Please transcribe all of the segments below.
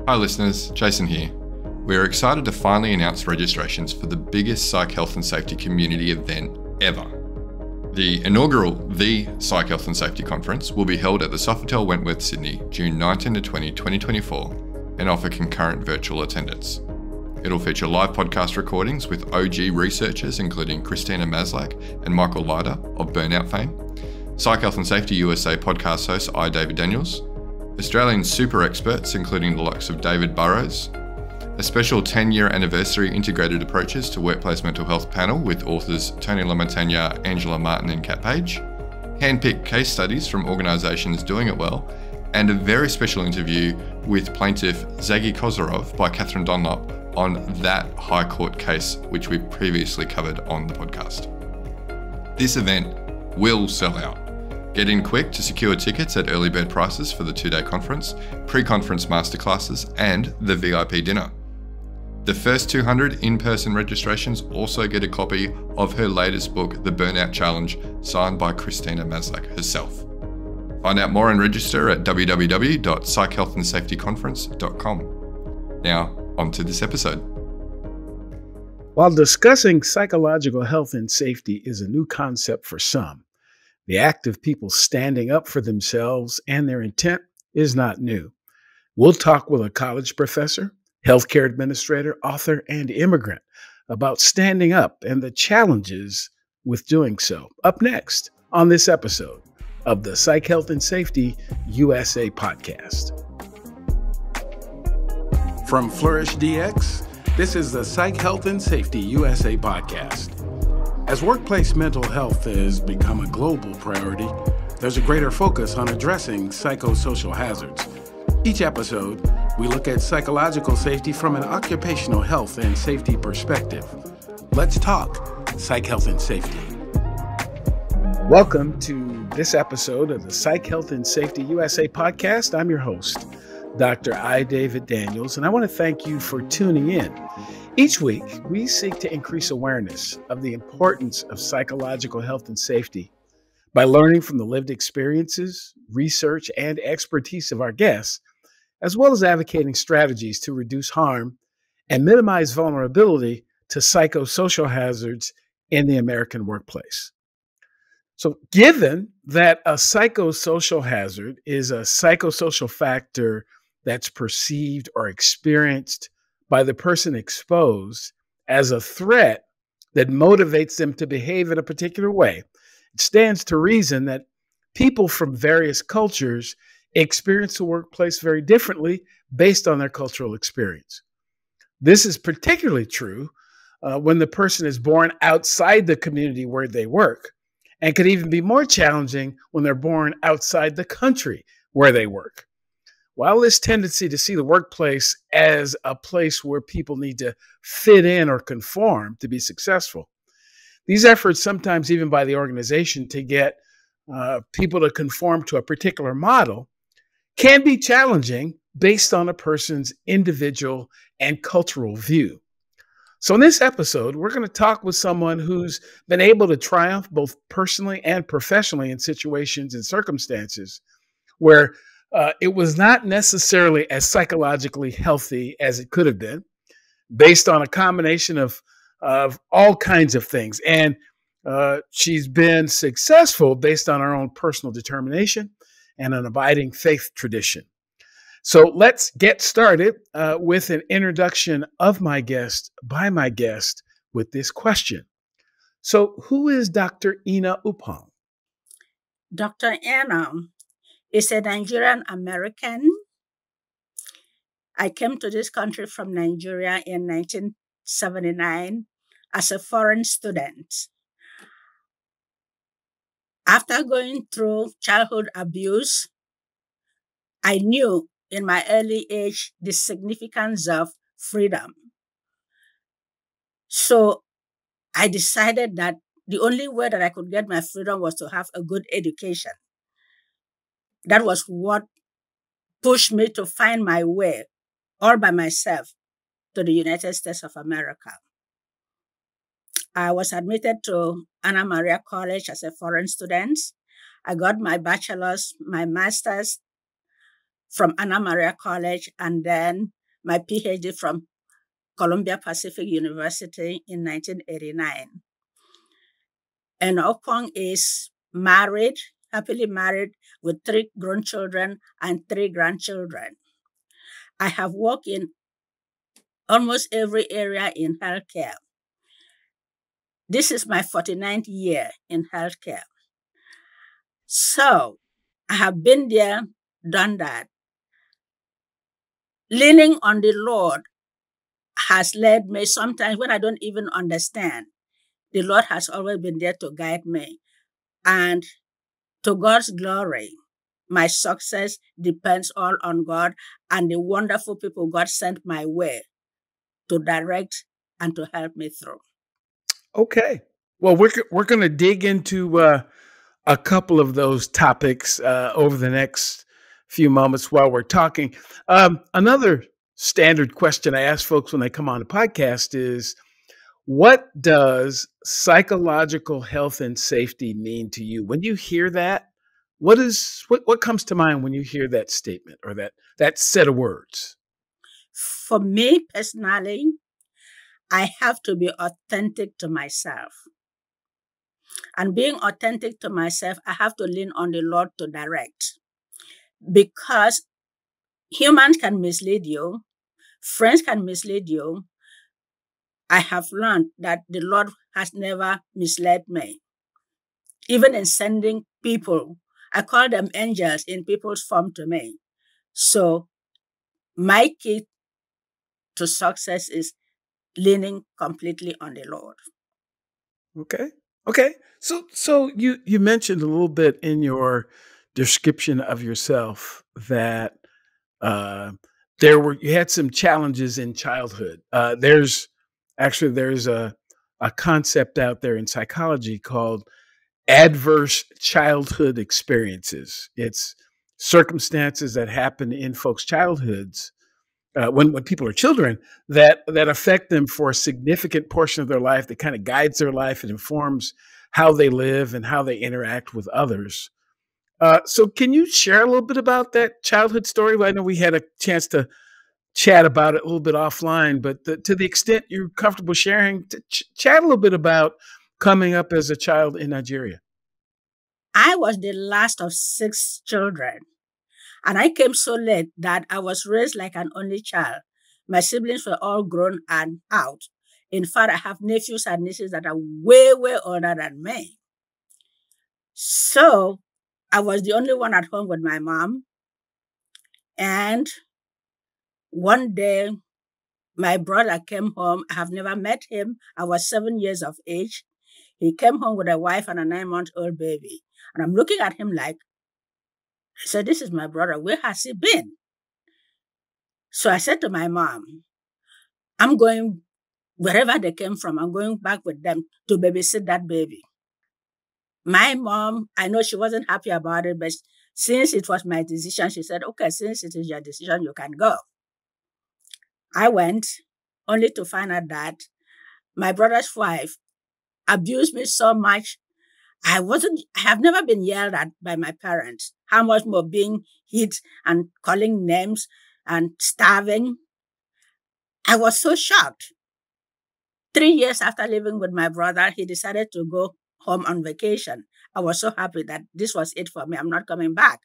Hi listeners, Jason here. We are excited to finally announce registrations for the biggest psych health and safety community event ever. The inaugural Psych Health and Safety Conference will be held at the Sofitel Wentworth, Sydney, June 19 to 20, 2024 and offer concurrent virtual attendance. It'll feature live podcast recordings with OG researchers including Christina Maslach and Michael Leiter of Burnout fame, Psych Health and Safety USA podcast host I. David Daniels, Australian super experts including the likes of David Burrows, a special 10-year anniversary integrated approaches to workplace mental health panel with authors Tony Lamontagne, Angela Martin and Kat Page, hand-picked case studies from organisations doing it well, and a very special interview with plaintiff Zagi Kozarov by Catherine Dunlop on that High Court case which we previously covered on the podcast. This event will sell out. Get in quick to secure tickets at early bird prices for the 2-day conference, pre-conference masterclasses and the VIP dinner. The first 200 in-person registrations also get a copy of her latest book, The Burnout Challenge, signed by Christina Maslach herself. Find out more and register at www.psychhealthandsafetyconference.com. Now, on to this episode. While discussing psychological health and safety is a new concept for some, the act of people standing up for themselves and their intent is not new. We'll talk with a college professor, healthcare administrator, author, and immigrant about standing up and the challenges with doing so. Up next on this episode of the Psych Health and Safety USA podcast. From Flourish DX, this is the Psych Health and Safety USA podcast. As workplace mental health has become a global priority, there's a greater focus on addressing psychosocial hazards. Each episode, we look at psychological safety from an occupational health and safety perspective. Let's talk Psych Health and Safety. Welcome to this episode of the Psych Health and Safety USA podcast. I'm your host, Dr. I. David Daniels, and I want to thank you for tuning in. Each week, we seek to increase awareness of the importance of psychological health and safety by learning from the lived experiences, research, and expertise of our guests, as well as advocating strategies to reduce harm and minimize vulnerability to psychosocial hazards in the American workplace. So, given that a psychosocial hazard is a psychosocial factor that's perceived or experienced by the person exposed as a threat that motivates them to behave in a particular way, it stands to reason that people from various cultures experience the workplace very differently based on their cultural experience. This is particularly true when the person is born outside the community where they work, and could even be more challenging when they're born outside the country where they work. While this tendency to see the workplace as a place where people need to fit in or conform to be successful, these efforts, sometimes even by the organization to get people to conform to a particular model, can be challenging based on a person's individual and cultural view. So in this episode, we're going to talk with someone who's been able to triumph both personally and professionally in situations and circumstances where it was not necessarily as psychologically healthy as it could have been, based on a combination of all kinds of things. And she's been successful based on her own personal determination and an abiding faith tradition. So let's get started with an introduction of my guest by my guest with this question. So who is Dr. Enoh Ukpong? Dr. Enoh is a Nigerian American. I came to this country from Nigeria in 1979 as a foreign student. After going through childhood abuse, I knew in my early age the significance of freedom. So I decided that the only way that I could get my freedom was to have a good education. That was what pushed me to find my way all by myself to the United States of America. I was admitted to Anna Maria College as a foreign student. I got my bachelor's, my master's from Anna Maria College, and then my PhD from Columbia Pacific University in 1989. Enoh Ukpong is married, happily married, with 3 grown children and 3 grandchildren. I have worked in almost every area in healthcare. This is my 49th year in healthcare. So I have been there, done that. Leaning on the Lord has led me sometimes when I don't even understand. The Lord has always been there to guide me. And to God's glory, my success depends all on God and the wonderful people God sent my way to direct and to help me through. Okay. Well, we're going to dig into a couple of those topics over the next few moments while we're talking. Another standard question I ask folks when they come on the podcast is, what does psychological health and safety mean to you? When you hear that, what comes to mind when you hear that statement or that set of words? For me personally, I have to be authentic to myself. And being authentic to myself, I have to lean on the Lord to direct. Because humans can mislead you, friends can mislead you. I have learned that the Lord has never misled me. Even in sending people, I call them angels in people's form to me. So my key to success is leaning completely on the Lord. Okay. Okay. So you mentioned a little bit in your description of yourself that uh, you had some challenges in childhood. There's a concept out there in psychology called adverse childhood experiences. It's circumstances that happen in folks' childhoods when people are children that affect them for a significant portion of their life, that kind of guides their life and informs how they live and how they interact with others. So can you share a little bit about that childhood story? Well, I know we had a chance to chat about it a little bit offline, but to the extent you're comfortable sharing, chat a little bit about coming up as a child in Nigeria. I was the last of 6 children. And I came so late that I was raised like an only child. My siblings were all grown and out. In fact, I have nephews and nieces that are way, way older than me. So I was the only one at home with my mom. And one day, my brother came home. I have never met him. I was 7 years of age. He came home with a wife and a 9-month-old baby. And I'm looking at him like, I said, this is my brother. Where has he been? So I said to my mom, I'm going wherever they came from, I'm going back with them to babysit that baby. My mom, I know she wasn't happy about it, but since it was my decision, she said, okay, since it is your decision, you can go. I went only to find out that my brother's wife abused me so much. I have never been yelled at by my parents. How much more being hit and calling names and starving. I was so shocked. 3 years after living with my brother, he decided to go home on vacation. I was so happy that this was it for me. I'm not coming back.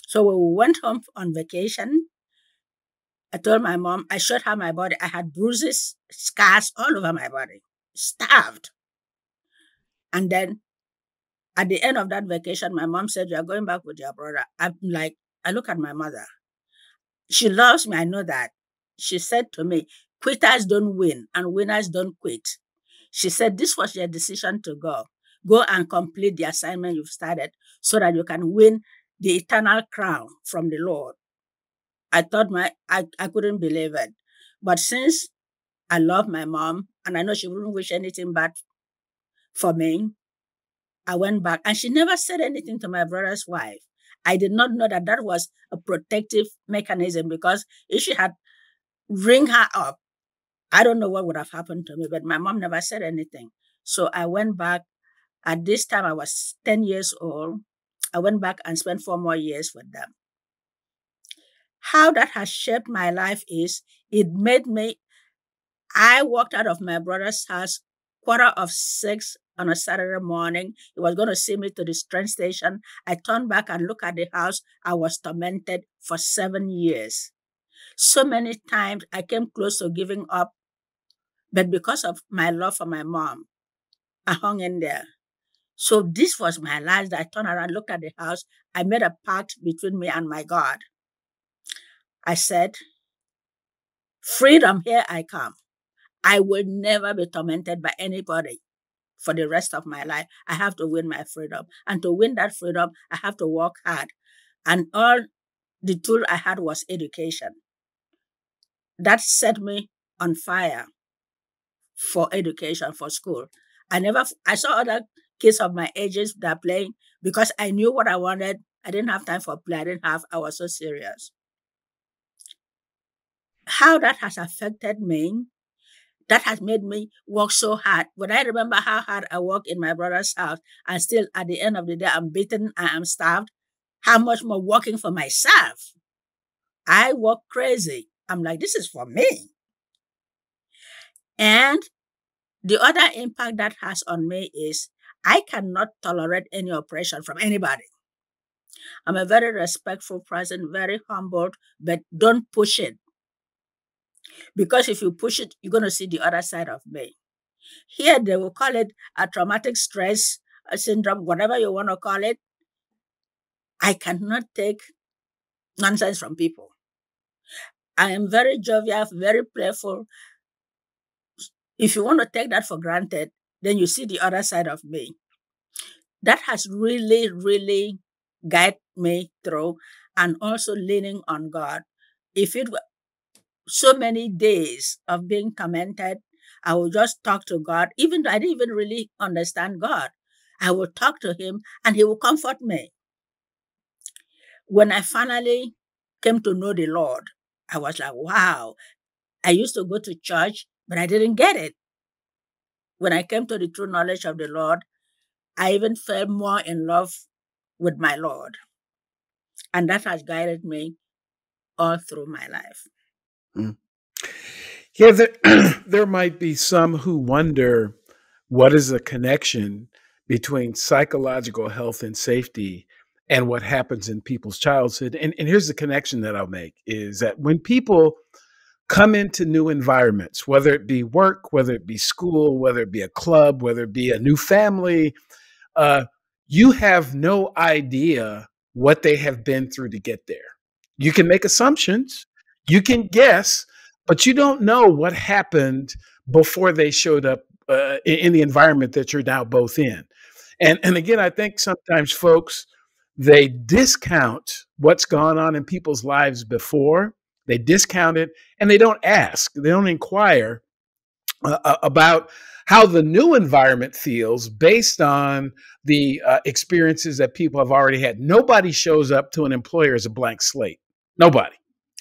So when we went home on vacation, I told my mom, I showed her my body. I had bruises, scars all over my body, starved. And then at the end of that vacation, my mom said, you're going back with your brother. I'm like, I look at my mother. She loves me, I know that. She said to me, quitters don't win and winners don't quit. She said, this was your decision to go. Go and complete the assignment you've started so that you can win the eternal crown from the Lord. I thought I couldn't believe it. But since I love my mom and I know she wouldn't wish anything bad for me, I went back and she never said anything to my brother's wife. I did not know that was a protective mechanism, because if she had ring her up, I don't know what would have happened to me, but my mom never said anything. So I went back. At this time, I was 10 years old. I went back and spent 4 more years with them. How that has shaped my life is it made me, I walked out of my brother's house 6:15 on a Saturday morning. He was going to see me to the train station. I turned back and looked at the house. I was tormented for 7 years. So many times I came close to giving up, but because of my love for my mom, I hung in there. So this was my life. I turned around, looked at the house. I made a pact between me and my God. I said, freedom, here I come. I will never be tormented by anybody for the rest of my life. I have to win my freedom. And to win that freedom, I have to work hard. And all the tool I had was education. That set me on fire for education, for school. I saw other kids of my ages that playing because I knew what I wanted. I didn't have time for play. I was so serious. How that has affected me, that has made me work so hard. When I remember how hard I worked in my brother's house, and still at the end of the day, I'm beaten, I am starved, how much more working for myself? I work crazy. I'm like, this is for me. And the other impact that has on me is I cannot tolerate any oppression from anybody. I'm a very respectful person, very humbled, but don't push it. Because if you push it, you're going to see the other side of me. Here, they will call it a traumatic stress syndrome, whatever you want to call it. I cannot take nonsense from people. I am very jovial, very playful. If you want to take that for granted, then you see the other side of me. That has really, really guided me through, and also leaning on God. If it were so many days of being tormented, I would just talk to God, even though I didn't even really understand God. I would talk to him and he would comfort me. When I finally came to know the Lord, I was like, wow. I used to go to church, but I didn't get it. When I came to the true knowledge of the Lord, I even fell more in love with my Lord. And that has guided me all through my life. Mm. Yeah, there might be some who wonder what is the connection between psychological health and safety and what happens in people's childhood. And here's the connection that I'll make is that when people come into new environments, whether it be work, whether it be school, whether it be a club, whether it be a new family, uh, you have no idea what they have been through to get there. You can make assumptions, you can guess, but you don't know what happened before they showed up in the environment that you're now both in. And again, I think sometimes folks, they discount what's gone on in people's lives before. They discount it and they don't ask, they don't inquire about how the new environment feels based on the experiences that people have already had. Nobody shows up to an employer as a blank slate. Nobody.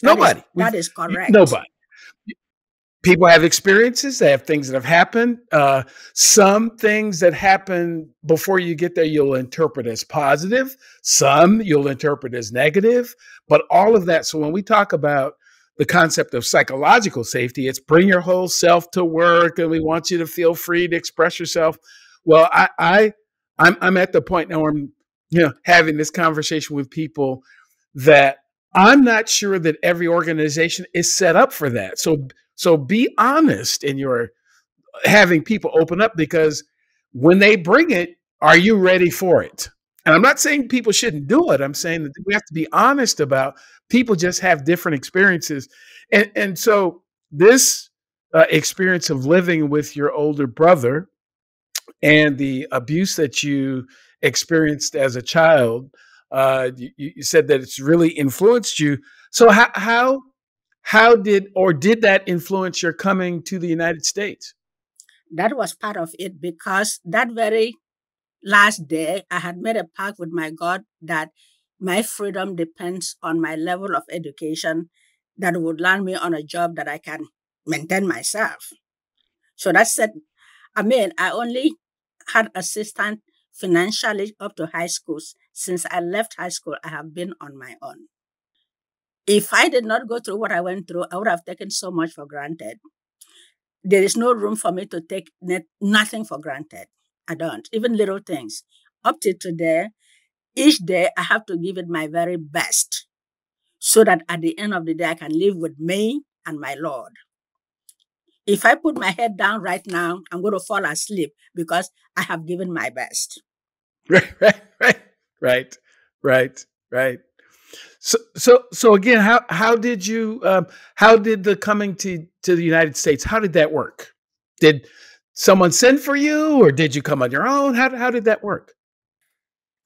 Nobody. That is correct. Nobody. People have experiences. They have things that have happened. Some things that happen before you get there, you'll interpret as positive. Some you'll interpret as negative. But all of that. So when we talk about the concept of psychological safety, it's bring your whole self to work, and we want you to feel free to express yourself. Well, I'm at the point now where I'm having this conversation with people that I'm not sure that every organization is set up for that. So be honest in your having people open up, because when they bring it, are you ready for it? And I'm not saying people shouldn't do it. I'm saying that we have to be honest about people just have different experiences. And so this experience of living with your older brother and the abuse that you experienced as a child, you said that it's really influenced you. So how did that influence your coming to the United States? That was part of it, because that very last day I had made a pact with my God that my freedom depends on my level of education that would land me on a job that I can maintain myself. So that said, I only had assistance financially up to high school. Since I left high school, I have been on my own. If I did not go through what I went through, I would have taken so much for granted. There is no room for me to take nothing for granted. I don't, even little things. Up to today, each day I have to give it my very best so that at the end of the day, I can live with me and my Lord. If I put my head down right now, I'm going to fall asleep because I have given my best. Right. So again, how did the coming to the United States, how did that work? Did someone send for you, or did you come on your own? How did that work?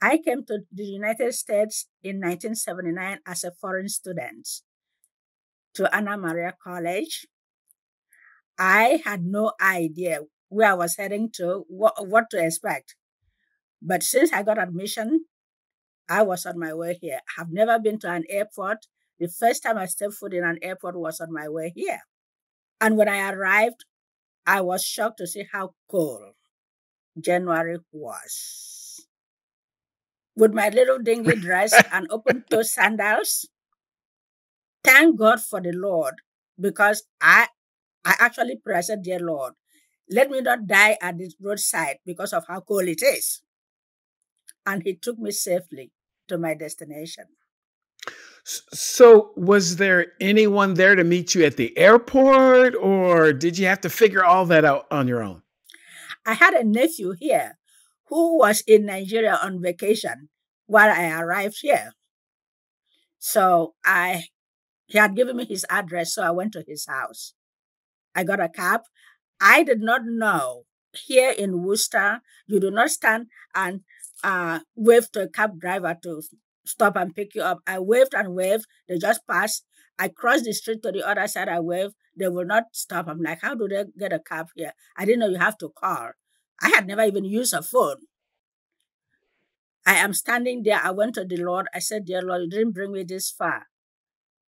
I came to the United States in 1979 as a foreign student to Anna Maria College. I had no idea where I was heading to, what to expect. But since I got admission, I was on my way here. I've never been to an airport. The first time I stepped foot in an airport was on my way here. And when I arrived, I was shocked to see how cold January was. With my little dingy dress and open-toe sandals, thank God for the Lord, because I actually prayed, dear Lord, let me not die at this roadside because of how cold it is. And He took me safely to my destination. So was there anyone there to meet you at the airport, or did you have to figure all that out on your own? I had a nephew here who was in Nigeria on vacation while I arrived here. So he had given me his address, so I went to his house. I got a cab. I did not know here in Worcester, you do not stand and wave to a cab driver to stop and pick you up. I waved and waved. They just passed. I crossed the street to the other side. I waved. They will not stop. I'm like, how do they get a cab here? I didn't know you have to call. I had never even used a phone. I am standing there. I went to the Lord. I said, dear Lord, you didn't bring me this far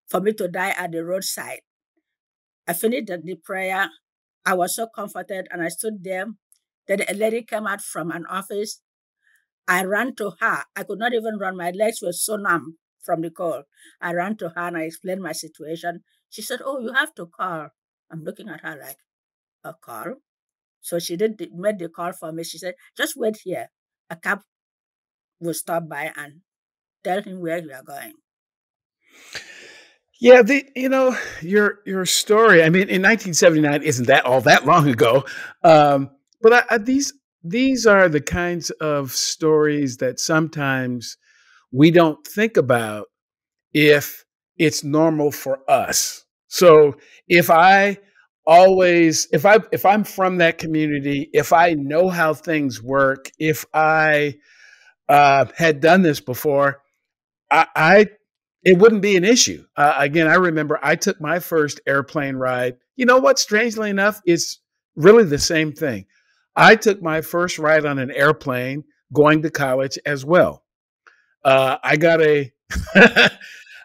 for me to die at the roadside. I finished the prayer. I was so comforted, and I stood there. Then a lady came out from an office. I ran to her. I could not even run. My legs were so numb from the cold. I ran to her and I explained my situation. She said, oh, you have to call. I'm looking at her like, a call? So she made the call for me. She said, just wait here. A cab will stop by and tell him where you are going. Yeah, your story. I mean, in 1979 isn't that all that long ago, but these are the kinds of stories that sometimes we don't think about if it's normal for us. So if I'm from that community, if I know how things work, if I had done this before, it wouldn't be an issue. Again, I remember I took my first airplane ride. You know what? Strangely enough, it's really the same thing. I took my first ride on an airplane going to college as well. I got a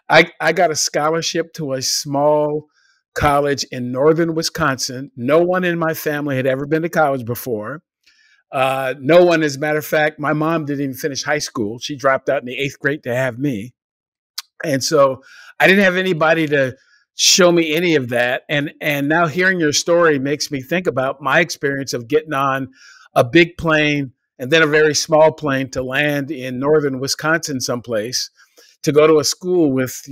I got a scholarship to a small college in northern Wisconsin. No one in my family had ever been to college before. No one, as a matter of fact, my mom didn't even finish high school. She dropped out in the 8th grade to have me. And so I didn't have anybody to show me any of that. And now hearing your story makes me think about my experience of getting on a big plane and then a very small plane to land in northern Wisconsin someplace to go to a school with,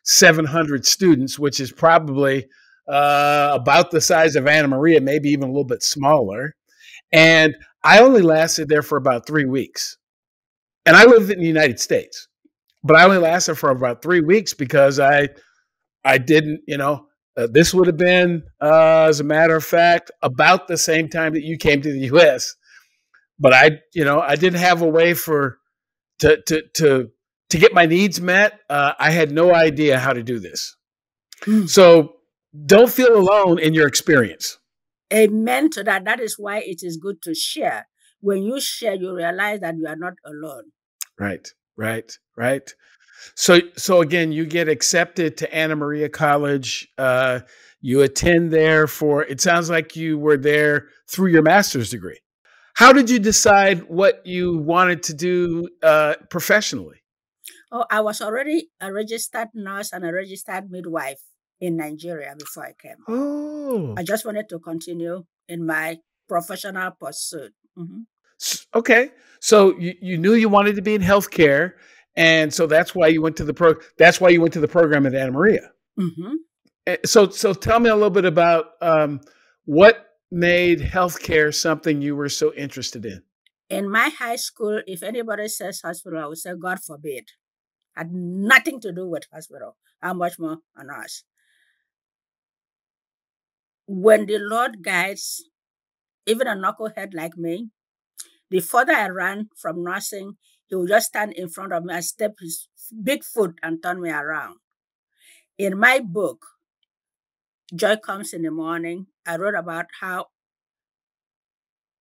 700 students, which is probably about the size of Anna Maria, maybe even a little bit smaller. And I only lasted there for about 3 weeks. And I lived in the United States. But I only lasted for about 3 weeks because I didn't, this would have been, as a matter of fact, about the same time that you came to the U.S. But I didn't have a way to get my needs met. I had no idea how to do this. So don't feel alone in your experience. Amen to that. That is why it is good to share. When you share, you realize that you are not alone. Right. So again, you get accepted to Anna Maria College. You attend there it sounds like you were there through your master's degree. How did you decide what you wanted to do professionally? Oh, I was already a registered nurse and a registered midwife in Nigeria before I came. Oh. I just wanted to continue in my professional pursuit. Mm-hmm. Okay. So you knew you wanted to be in healthcare, and so that's why you went to the program at Anna Maria. Mm-hmm. So tell me a little bit about what made healthcare something you were so interested in. In my high school, if anybody says hospital, I would say, God forbid. Had nothing to do with hospital. How much more a nurse? When the Lord guides even a knucklehead like me, the further I ran from nursing, he would just stand in front of me and step his big foot and turn me around. In my book, Joy Comes in the Morning, I wrote about how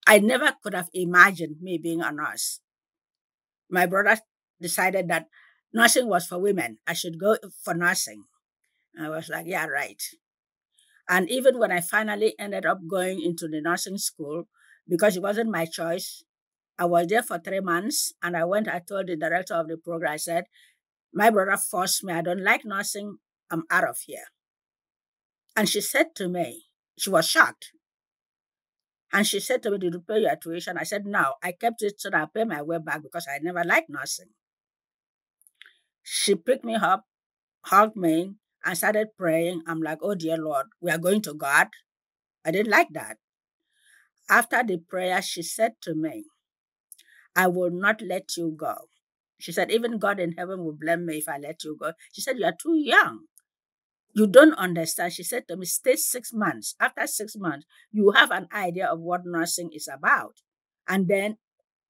I never could have imagined me being a nurse. My brother decided that nursing was for women. I should go for nursing. I was like, yeah, right. And even when I finally ended up going into the nursing school, because it wasn't my choice, I was there for 3 months, and I told the director of the program, I said, my brother forced me. I don't like nursing. I'm out of here. And she said to me, she was shocked. And she said to me, did you pay your tuition? I said, no, I kept it so that I pay my way back because I never liked nursing. She picked me up, hugged me, and started praying. I'm like, oh, dear Lord, we are going to God. I didn't like that. After the prayer, she said to me, I will not let you go. She said, even God in heaven will blame me if I let you go. She said, you are too young. You don't understand. She said to me, stay 6 months. After 6 months, you have an idea of what nursing is about. And then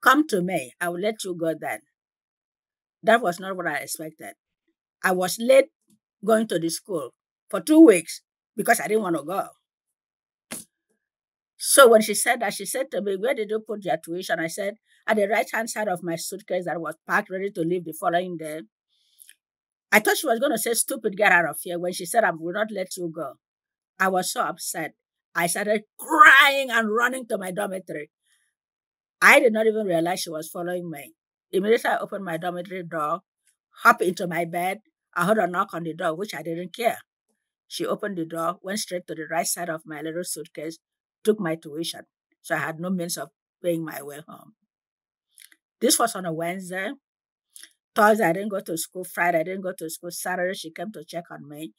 come to me. I will let you go then. That was not what I expected. I was late going to the school for 2 weeks because I didn't want to go. So when she said that, she said to me, where did you put your tuition? I said, at the right-hand side of my suitcase that was packed, ready to leave the following day. I thought she was going to say, stupid, get out of here. When she said, I will not let you go, I was so upset. I started crying and running to my dormitory. I did not even realize she was following me. Immediately, I opened my dormitory door, hopped into my bed. I heard a knock on the door, which I didn't care. She opened the door, went straight to the right side of my little suitcase, took my tuition. So I had no means of paying my way home. This was on a Wednesday. Thursday, I didn't go to school. Friday, I didn't go to school. Saturday, she came to check on me.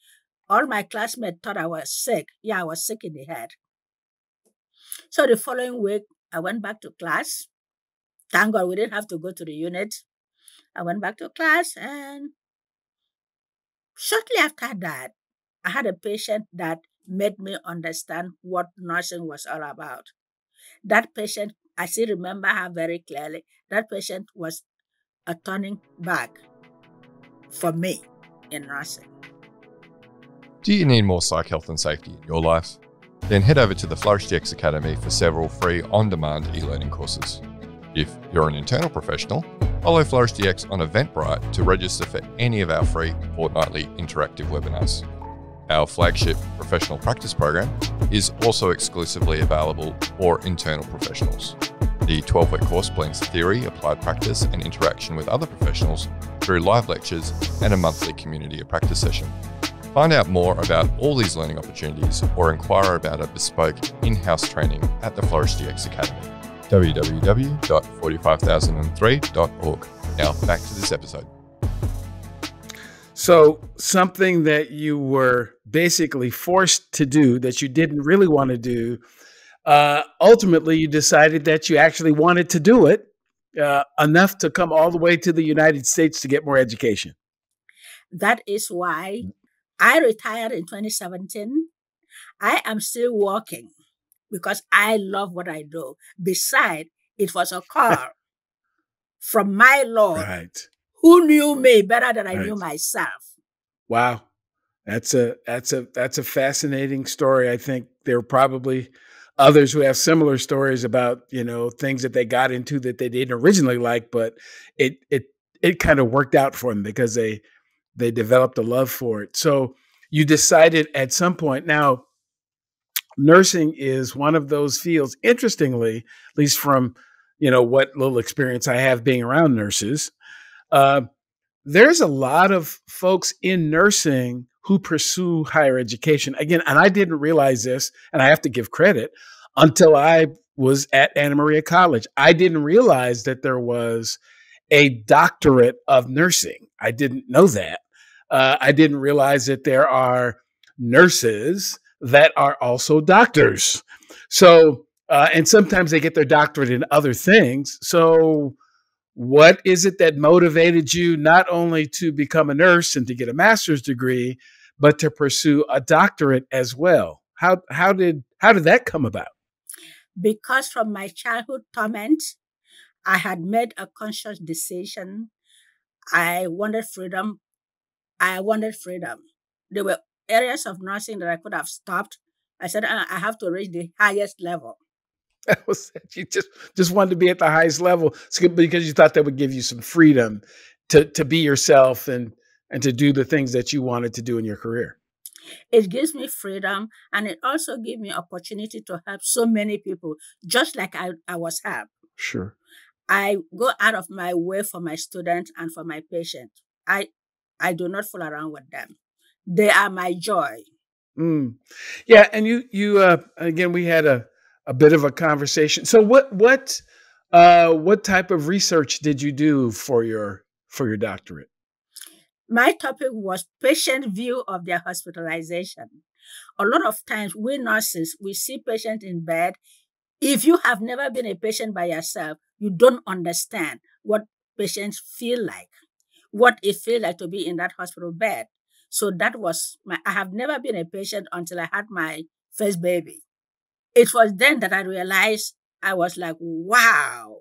All my classmates thought I was sick. Yeah, I was sick in the head. So the following week, I went back to class. Thank God we didn't have to go to the unit. I went back to class, and shortly after that, I had a patient that made me understand what nursing was all about. That patient, I still remember her very clearly. That patient was a turning back for me in nursing. Do you need more psych health and safety in your life? Then head over to the FlourishDX Academy for several free on-demand e-learning courses. If you're an internal professional, follow FlourishDX on Eventbrite to register for any of our free fortnightly interactive webinars. Our flagship professional practice program is also exclusively available for internal professionals. The 12-week course blends theory, applied practice, and interaction with other professionals through live lectures and a monthly community of practice session. Find out more about all these learning opportunities or inquire about a bespoke in-house training at the FlourishDX Academy. www.45003.org. Now back to this episode. So something that you were basically forced to do that you didn't really want to do, ultimately you decided that you actually wanted to do it enough to come all the way to the United States to get more education. That is why I retired in 2017. I am still working because I love what I do. Besides, it was a call from my Lord, Right, who knew me better than I right. knew myself. Wow. That's a fascinating story. I think there are probably others who have similar stories about, things that they got into that they didn't originally like, but it kind of worked out for them because they developed a love for it. So you decided at some point. Now, nursing is one of those fields, interestingly, at least from, what little experience I have being around nurses, there's a lot of folks in nursing who pursue higher education. Again, and I didn't realize this, and I have to give credit, until I was at Anna Maria College. I didn't realize that there was a doctorate of nursing. I didn't know that. I didn't realize that there are nurses that are also doctors. So, and sometimes they get their doctorate in other things. So, what is it that motivated you not only to become a nurse and to get a master's degree, but to pursue a doctorate as well? How did that come about? Because from my childhood torment, I had made a conscious decision. I wanted freedom. There were areas of nursing that I could have stopped. I said, I have to reach the highest level. That was it. You just wanted to be at the highest level because you thought that would give you some freedom to be yourself and to do the things that you wanted to do in your career. It gives me freedom, and it also gives me opportunity to help so many people, just like I was helped. Sure. I go out of my way for my students and for my patients. I do not fool around with them. They are my joy. Mm. Yeah, and you again, we had a bit of a conversation. So what type of research did you do for your doctorate? My topic was patient view of their hospitalization. A lot of times we nurses, we see patients in bed. If you have never been a patient by yourself, you don't understand what patients feel like, what it feels like to be in that hospital bed. So that was I have never been a patient until I had my first baby. It was then that I realized, I was like, wow.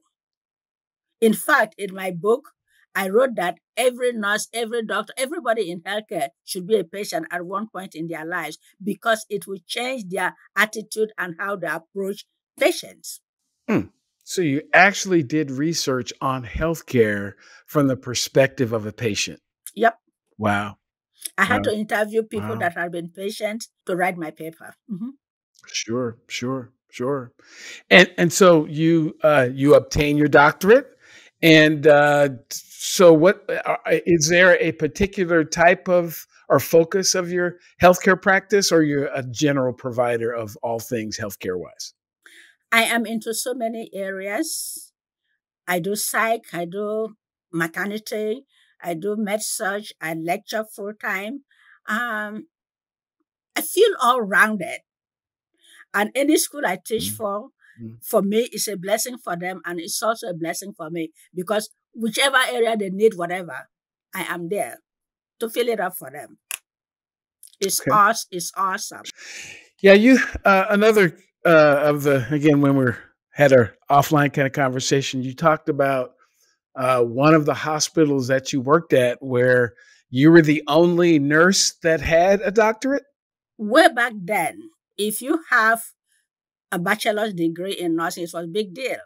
In fact, in my book, I wrote that every nurse, every doctor, everybody in healthcare should be a patient at one point in their lives, because it will change their attitude and how they approach patients. So you actually did research on healthcare from the perspective of a patient. Yep. Wow. I had to interview people that have been patients to write my paper. Mm-hmm. Sure. And so you obtain your doctorate, and so what is there a particular type of or focus of your healthcare practice, or you're a general provider of all things healthcare wise? I am into so many areas. I do psych, I do maternity, I do med surg, I lecture full time. I feel all rounded. And any school I teach for me, it's a blessing for them, and it's also a blessing for me, because whichever area they need, whatever, I am there to fill it up for them. It's awesome. Yeah, you another of the again when we had our offline kind of conversation, you talked about one of the hospitals that you worked at where you were the only nurse that had a doctorate. Way back then, if you have a bachelor's degree in nursing, it was a big deal.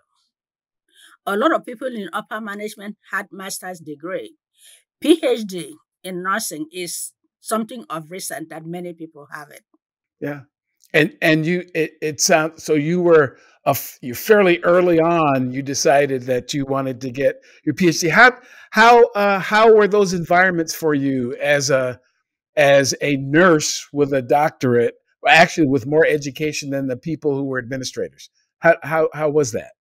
A lot of people in upper management had master's degree. PhD in nursing is something of recent that many people have it. Yeah. And you, it sounds, so you were you fairly early on, you decided that you wanted to get your PhD. How were those environments for you as a nurse with a doctorate, actually with more education than the people who were administrators? How was that?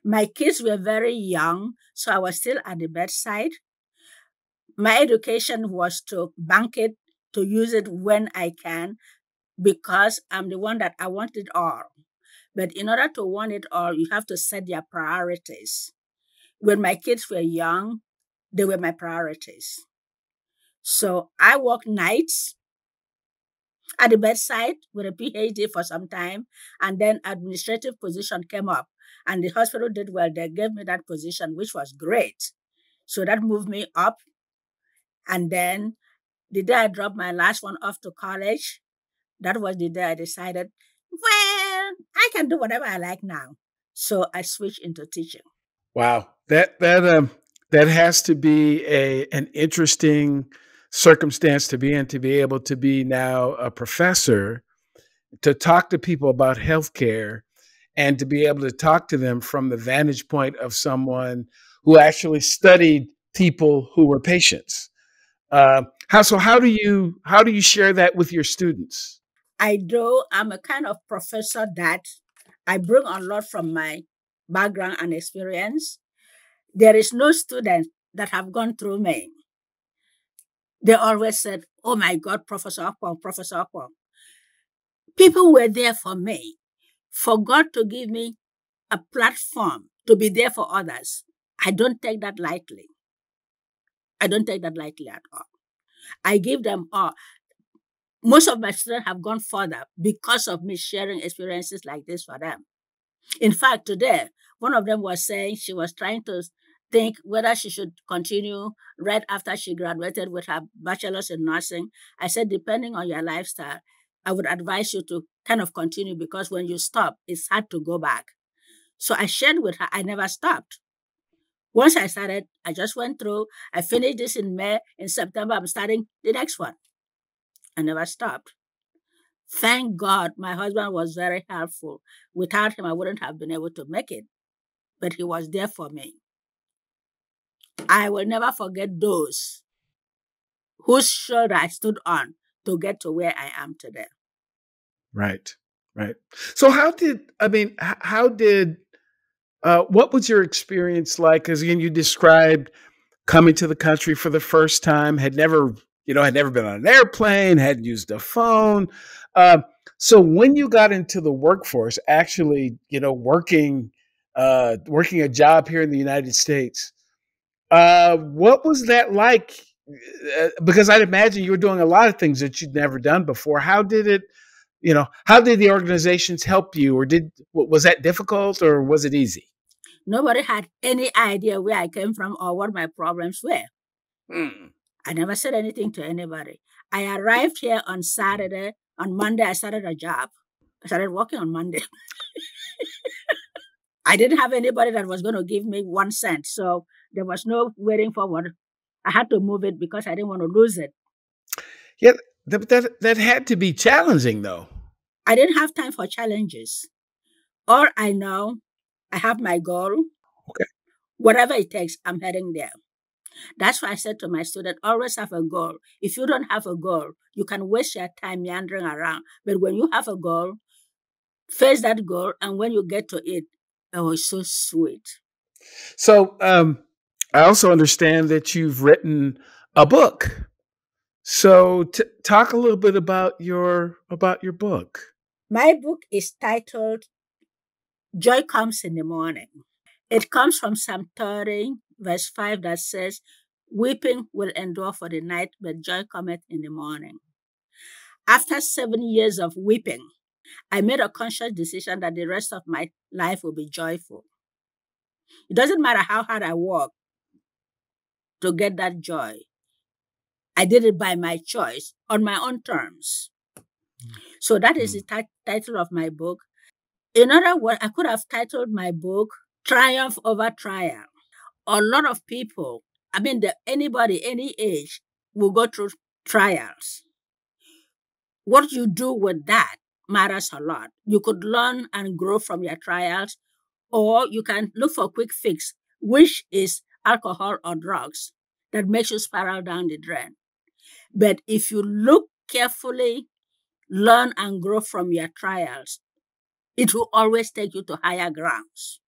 My kids were very young, so I was still at the bedside. My education was to bank it, to use it when I can, because I'm the one that I want it all. But in order to want it all, you have to set your priorities. When my kids were young, they were my priorities. So I worked nights at the bedside with a PhD for some time, and then administrative position came up, and the hospital did well. They gave me that position, which was great. So that moved me up. And then the day I dropped my last one off to college, that was the day I decided, well, I can do whatever I like now. So I switched into teaching. Wow. That has to be an interesting circumstance to be in, to be able to be now a professor, to talk to people about healthcare, and to be able to talk to them from the vantage point of someone who actually studied people who were patients. How do you share that with your students? I do. I'm a kind of professor that I bring a lot from my background and experience. There is no student that have gone through me. They always said, "Oh my God, Professor Ukpong, Professor Ukpong." People were there for me. For God to give me a platform to be there for others, I don't take that lightly. I don't take that lightly at all. I give them all. Most of my students have gone further because of me sharing experiences like this for them. In fact, today, one of them was saying she was trying to think whether she should continue right after she graduated with her bachelor's in nursing. I said, depending on your lifestyle, I would advise you to kind of continue because when you stop, it's hard to go back. So I shared with her, I never stopped. Once I started, I just went through. I finished this in May. In September, I'm starting the next one. I never stopped. Thank God my husband was very helpful. Without him, I wouldn't have been able to make it. But he was there for me. I will never forget those whose shoulder I stood on to get to where I am today. Right, right. So what was your experience like? Because again, you described coming to the country for the first time, had never been on an airplane, hadn't used a phone. So when you got into the workforce, actually, working a job here in the United States, what was that like? Because I'd imagine you were doing a lot of things that you'd never done before. How did the organizations help you, or was that difficult, or was it easy? Nobody had any idea where I came from or what my problems were. I never said anything to anybody. I arrived here on Saturday. On Monday, I started a job. I started working on Monday. I didn't have anybody that was going to give me 1 cent. So there was no waiting forward. I had to move it because I didn't want to lose it. Yeah, that had to be challenging, though. I didn't have time for challenges. All I know, I have my goal. Okay. Whatever it takes, I'm heading there. That's why I said to my student, always have a goal. If you don't have a goal, you can waste your time meandering around. But when you have a goal, face that goal, and when you get to it, oh, it's so sweet. So I also understand that you've written a book. So talk a little bit about your book. My book is titled Joy Comes in the Morning. It comes from Psalm 30, verse 5 that says, weeping will endure for the night, but joy cometh in the morning. After 7 years of weeping, I made a conscious decision that the rest of my life will be joyful. It doesn't matter how hard I work to get that joy. I did it by my choice, on my own terms. So that is the title of my book. In other words, I could have titled my book Triumph Over Trial. A lot of people, anybody, any age, will go through trials. What you do with that matters a lot. You could learn and grow from your trials, or you can look for a quick fix, which is alcohol or drugs that makes you spiral down the drain. But if you look carefully, learn and grow from your trials, it will always take you to higher grounds.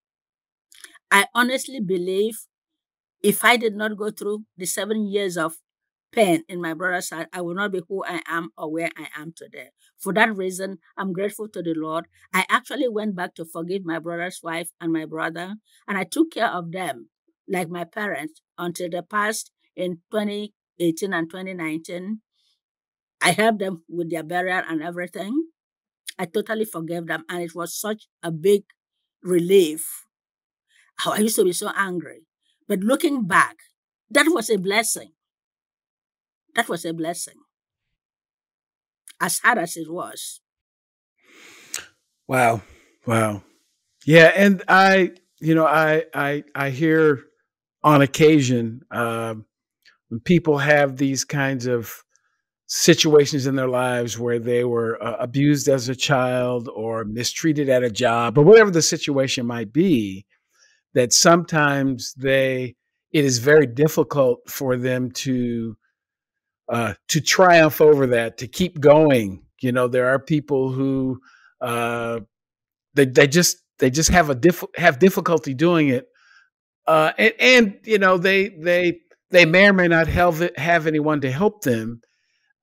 I honestly believe if I did not go through the 7 years of pain in my brother's side, I will not be who I am or where I am today. For that reason, I'm grateful to the Lord. I actually went back to forgive my brother's wife and my brother, and I took care of them like my parents until they passed in 2018 and 2019. I helped them with their burial and everything. I totally forgave them, and it was such a big relief. How I used to be so angry. But looking back, that was a blessing. That was a blessing. As hard as it was. Wow. Wow. Yeah. And I hear on occasion when people have these kinds of situations in their lives where they were abused as a child or mistreated at a job or whatever the situation might be, that sometimes they, it is very difficult for them to triumph over that, to keep going. There are people who they just have difficulty doing it, and they may or may not have anyone to help them.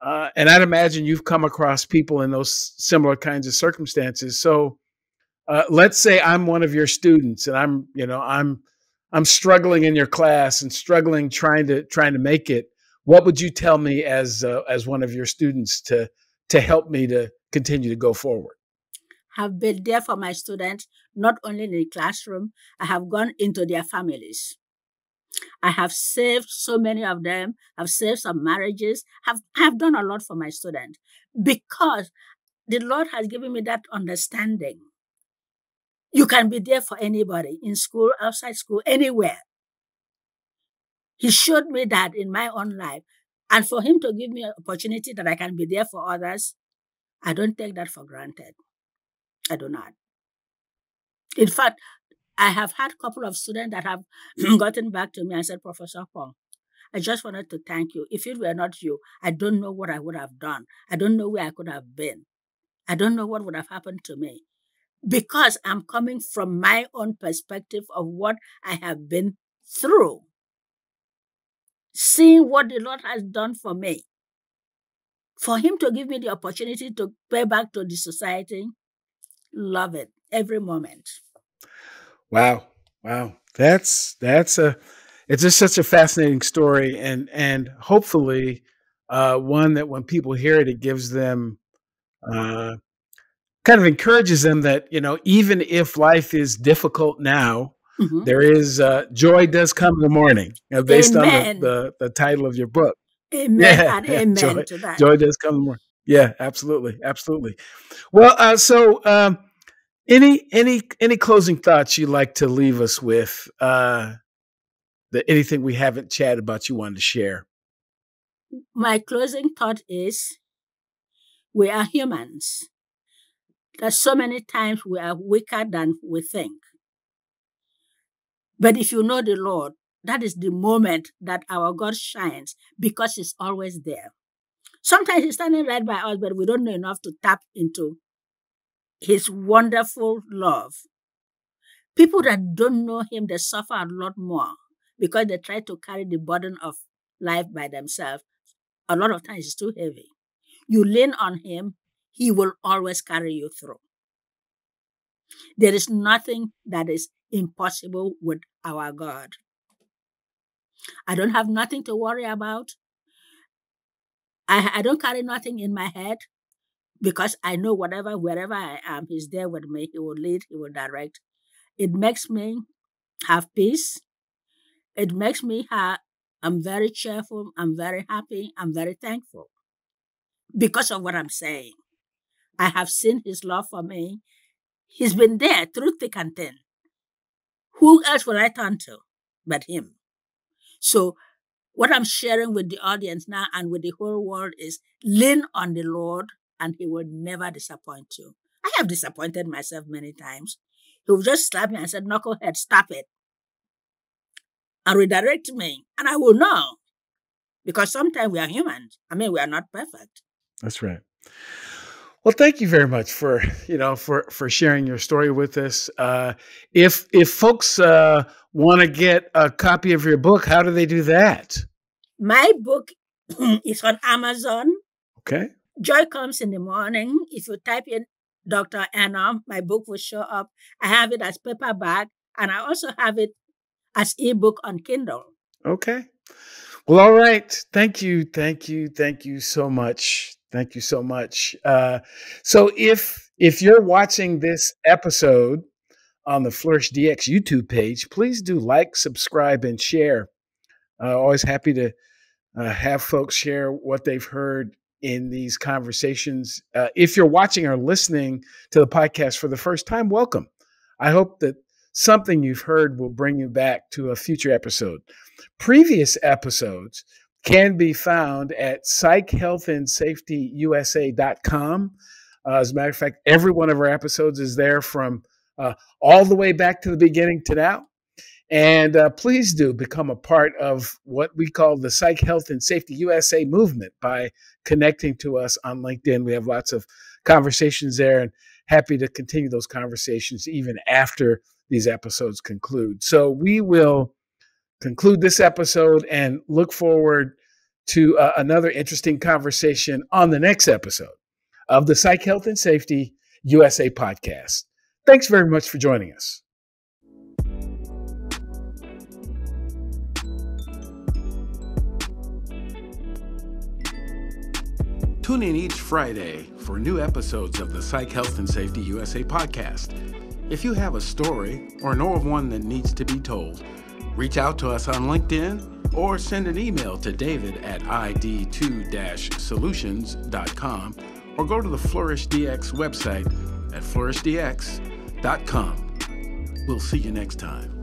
And I'd imagine you've come across people in those similar kinds of circumstances. So let's say I'm one of your students, and I'm struggling in your class and struggling trying to make it. What would you tell me as one of your students to help me to continue to go forward? Have been there for my students, not only in the classroom. I have gone into their families. I have saved so many of them. I've saved some marriages. I've done a lot for my students because the Lord has given me that understanding. You can be there for anybody, in school, outside school, anywhere. He showed me that in my own life. And for him to give me an opportunity that I can be there for others, I don't take that for granted. I do not. In fact, I have had a couple of students that have gotten back to me and said, Professor Ukpong, I just wanted to thank you. If it were not you, I don't know what I would have done. I don't know where I could have been. I don't know what would have happened to me. Because I'm coming from my own perspective of what I have been through. Seeing what the Lord has done for me. For him to give me the opportunity to pay back to the society, love it every moment. Wow. It's just such a fascinating story, and hopefully one that when people hear it, it gives them kind of encourages them that, even if life is difficult now, there is joy does come in the morning, based Amen. on the title of your book. Amen and amen to that. Joy does come in the morning. Yeah, absolutely. Well, so any closing thoughts you'd like to leave us with? Anything we haven't chatted about you wanted to share? My closing thought is, we are humans. That so many times we are weaker than we think. But if you know the Lord, that is the moment that our God shines, because he's always there. Sometimes he's standing right by us, but we don't know enough to tap into his wonderful love. People that don't know him, they suffer a lot more because they try to carry the burden of life by themselves. A lot of times it's too heavy. You lean on him, he will always carry you through. There is nothing that is impossible with our God. I don't have nothing to worry about. I don't carry nothing in my head, because I know wherever I am, he's there with me. He will lead, he will direct. It makes me have peace. It makes me I'm very cheerful. I'm very happy. I'm very thankful because of what I'm saying. I have seen his love for me. He's been there through thick and thin. Who else will I turn to but him? So what I'm sharing with the audience now and with the whole world is, lean on the Lord and he will never disappoint you. I have disappointed myself many times. He will just slap me and say, knucklehead, stop it. And redirect me. And I will know. Because sometimes we are humans. We are not perfect. That's right. Well, thank you very much for sharing your story with us. If folks want to get a copy of your book, how do they do that? My book is on Amazon. Okay. Joy Comes in the Morning. If you type in Dr. Enoh, my book will show up. I have it as paperback, and I also have it as ebook on Kindle. Okay. Well, all right. Thank you so much. Thank you so much. So if you're watching this episode on the Flourish DX YouTube page, please do like, subscribe, and share. Always happy to have folks share what they've heard in these conversations. If you're watching or listening to the podcast for the first time, welcome. I hope that something you've heard will bring you back to a future episode. Previous episodes can be found at psychealthandsafetyusa.com. As a matter of fact, every one of our episodes is there from all the way back to the beginning to now. And please do become a part of what we call the Psych Health and Safety USA movement by connecting to us on LinkedIn. We have lots of conversations there and happy to continue those conversations even after these episodes conclude. So we will conclude this episode and look forward to another interesting conversation on the next episode of the Psych Health and Safety USA podcast. Thanks very much for joining us. Tune in each Friday for new episodes of the Psych Health and Safety USA podcast. If you have a story or know of one that needs to be told, reach out to us on LinkedIn or send an email to david@id2-solutions.com or go to the FlourishDX website at flourishdx.com. We'll see you next time.